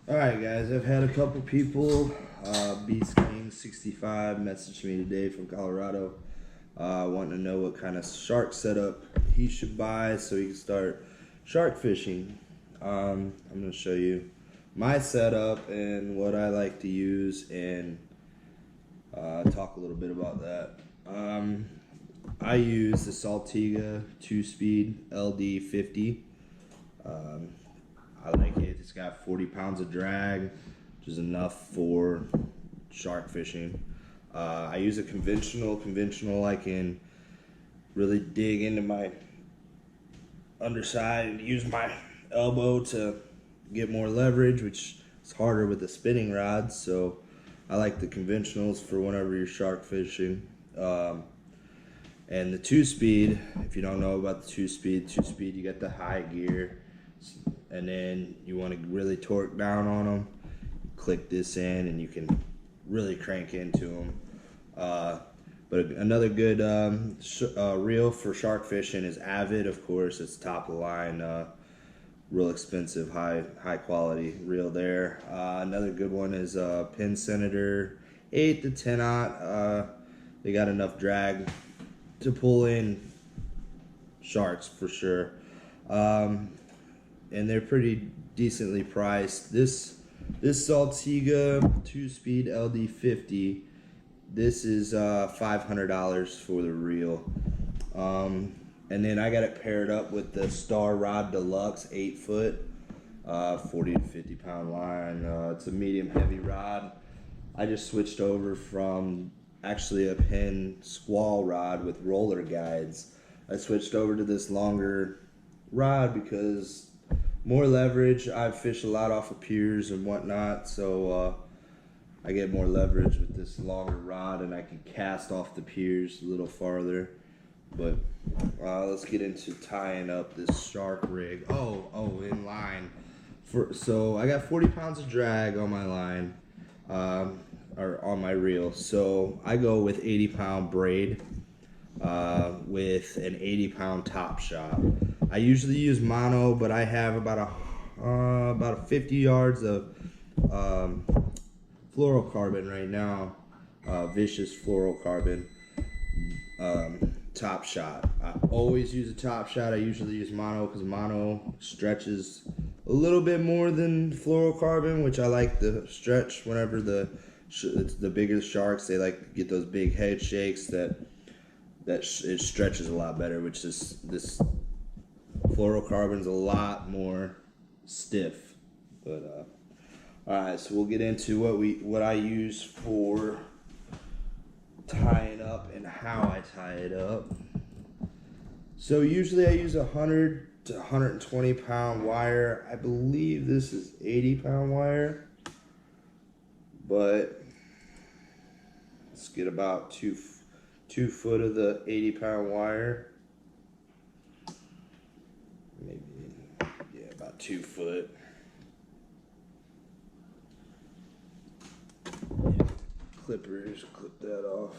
Alright guys, I've had a couple people, Beast King 65 messaged me today from Colorado, wanting to know what kind of shark setup he should buy so he can start shark fishing. I'm going to show you my setup and what I like to use and talk a little bit about that. I use the Saltiga 2-speed LD50. I like it. It's got 40 pounds of drag, which is enough for shark fishing. I use a conventional. I can really dig into my underside and use my elbow to get more leverage, which is harder with the spinning rod. So I like the conventionals for whenever you're shark fishing. And the 2-speed, if you don't know about the 2-speed, you got the high gear. And then you want to really torque down on them, click this in and you can really crank into them. But another good reel for shark fishing is Avid. Of course, it's top of the line, real expensive, high quality reel there. Another good one is Pin Senator 8 to 10 aught. They got enough drag to pull in sharks for sure. And they're pretty decently priced. This Saltiga 2-speed LD50, this is $500 for the reel. And then I got it paired up with the Star Rod Deluxe 8-foot, 40 to 50 pound line. It's a medium heavy rod. I just switched over from actually a Penn squall rod with roller guides. I switched over to this longer rod because more leverage. I fish a lot off of piers and whatnot, so I get more leverage with this longer rod and I can cast off the piers a little farther. But let's get into tying up this shark rig. In line. So I got 40 pounds of drag on my line, or on my reel. So I go with 80-pound braid with an 80-pound top shot. I usually use mono, but I have about 50 yards of fluorocarbon right now, vicious fluorocarbon top shot. I always use a top shot. I usually use mono because mono stretches a little bit more than fluorocarbon, which I like the stretch whenever it's the bigger sharks. They like to get those big head shakes that it stretches a lot better, which is this fluorocarbon's a lot more stiff. But alright, so we'll get into what I use for tying up and how I tie it up. So usually I use 100 to 120 pound wire. I believe this is 80 pound wire, but let's get about 2 foot of the 80 pound wire. Maybe, yeah, about 2 foot. Yeah, clippers, clip that off.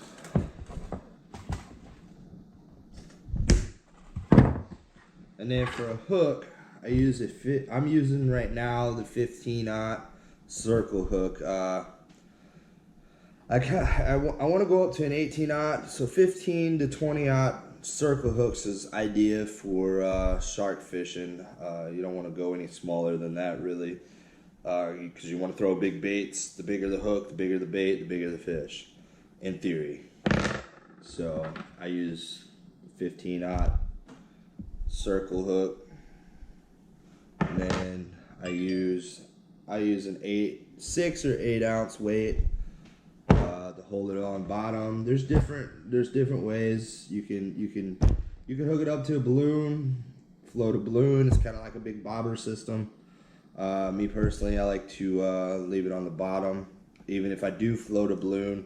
And then for a hook, I use I'm using right now the 15-aught circle hook. I want to go up to an 18-aught, so 15 to 20-aught circle hooks is idea for shark fishing. You don't want to go any smaller than that, really, because you want to throw big baits. The bigger the hook, the bigger the bait, the bigger the fish, in theory. So I use 15-aught circle hook, and then I use an 6 or 8 ounce weight to hold it on bottom. There's different ways you can hook it up to a balloon, float a balloon. It's kind of like a big bobber system. Me personally, I like to leave it on the bottom. Even if I do float a balloon,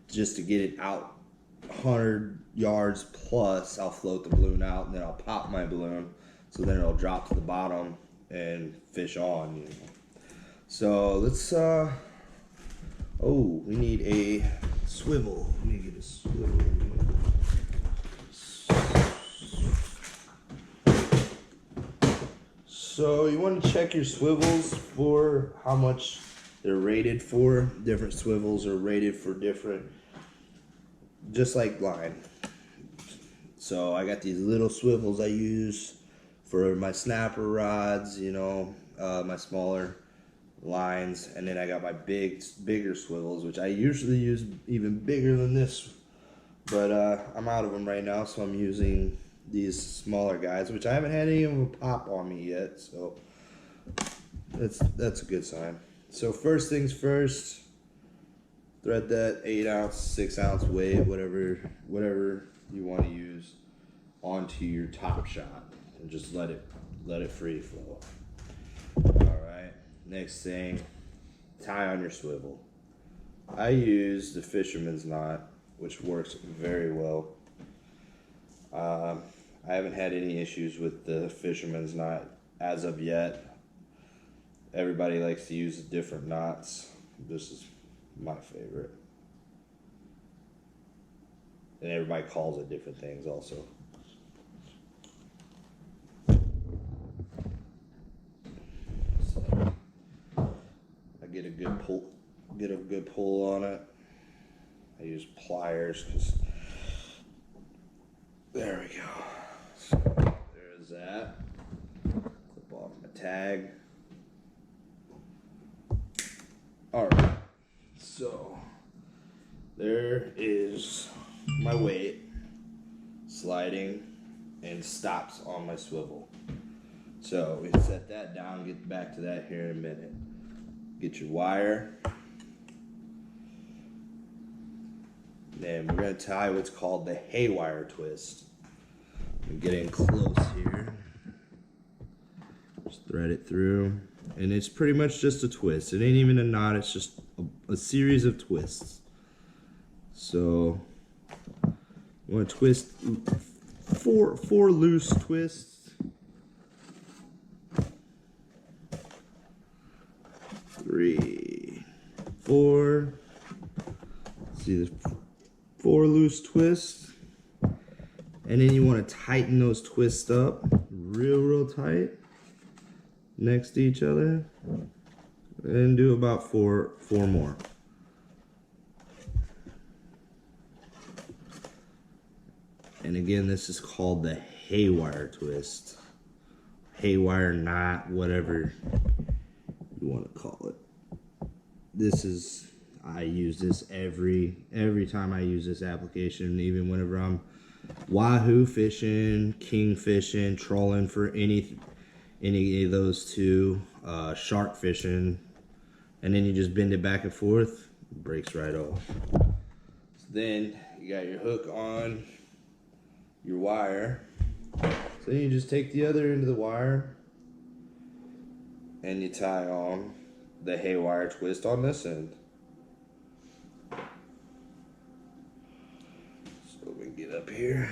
just to get it out 100 yards plus, I'll float the balloon out and then I'll pop my balloon, so then it'll drop to the bottom and fish on. You know. So let's we need a swivel. We need to get a swivel. So you want to check your swivels for how much they're rated for. Different swivels are rated for different, just like line. So I got these little swivels I use for my snapper rods, you know, my smaller lines, and then I got my bigger swivels, which I usually use even bigger than this, but I'm out of them right now, so I'm using these smaller guys, which I haven't had any of them pop on me yet, so that's a good sign. So first things first, thread that 8-ounce, 6-ounce weight, whatever you want to use, onto your top shot, and just let it free flow. All right. Next thing, tie on your swivel. I use the fisherman's knot, which works very well. I haven't had any issues with the fisherman's knot as of yet. Everybody likes to use different knots. This is my favorite. And everybody calls it different things also. So I get a good pull on it. I use pliers because there we go. So there's that. Clip off my tag. Alright, so there is my weight sliding and stops on my swivel. So we can set that down, get back to that here in a minute. Get your wire. Then we're going to tie what's called the haywire twist. I'm getting close here. Just thread it through. And it's pretty much just a twist. It ain't even a knot, it's just a series of twists. So you want to twist four loose twists. 3, 4. See, there's 4 loose twists. And then you want to tighten those twists up real tight next to each other, and do about four more. And again, this is called the haywire twist, haywire knot, whatever you want to call it. This is, I use this every time I use this application, even whenever I'm wahoo fishing, king fishing, trolling for any of those two, shark fishing, and then you just bend it back and forth, it breaks right off. So then you got your hook on your wire, so then you just take the other end of the wire and you tie on the haywire twist on this end. So we can get up here,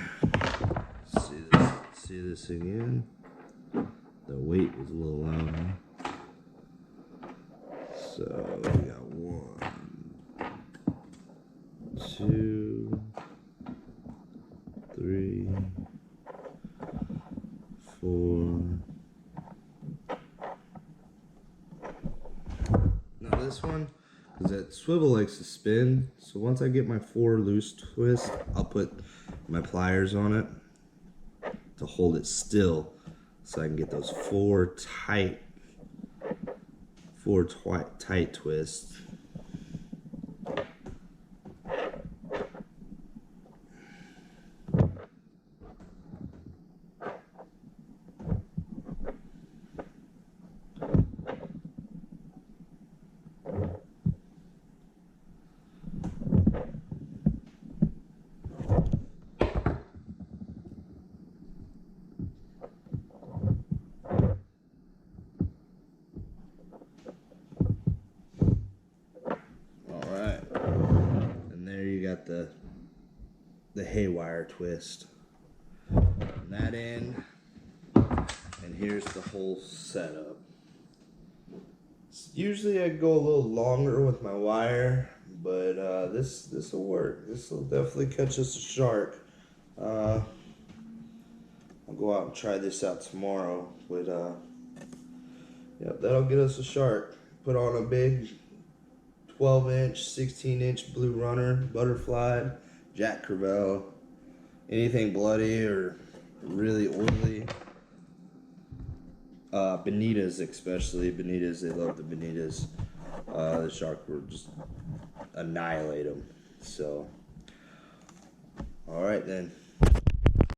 see this again. The weight was a little loud. So we got 1, 2, 3, 4. Now this one, because that swivel likes to spin, so once I get my 4 loose twists, I'll put my pliers on it to hold it still, so I can get those 4 tight twists. Got the haywire twist on that end, and here's the whole setup. Usually I go a little longer with my wire, but this will work. This will definitely catch us a shark. I'll go out and try this out tomorrow with Yep, that'll get us a shark. Put on a big 12-inch, 16-inch blue runner, butterfly, Jack Crevalle, anything bloody or really oily. Bonitas especially. Bonitas, they love the bonitas. The shark will just annihilate them. So, all right then.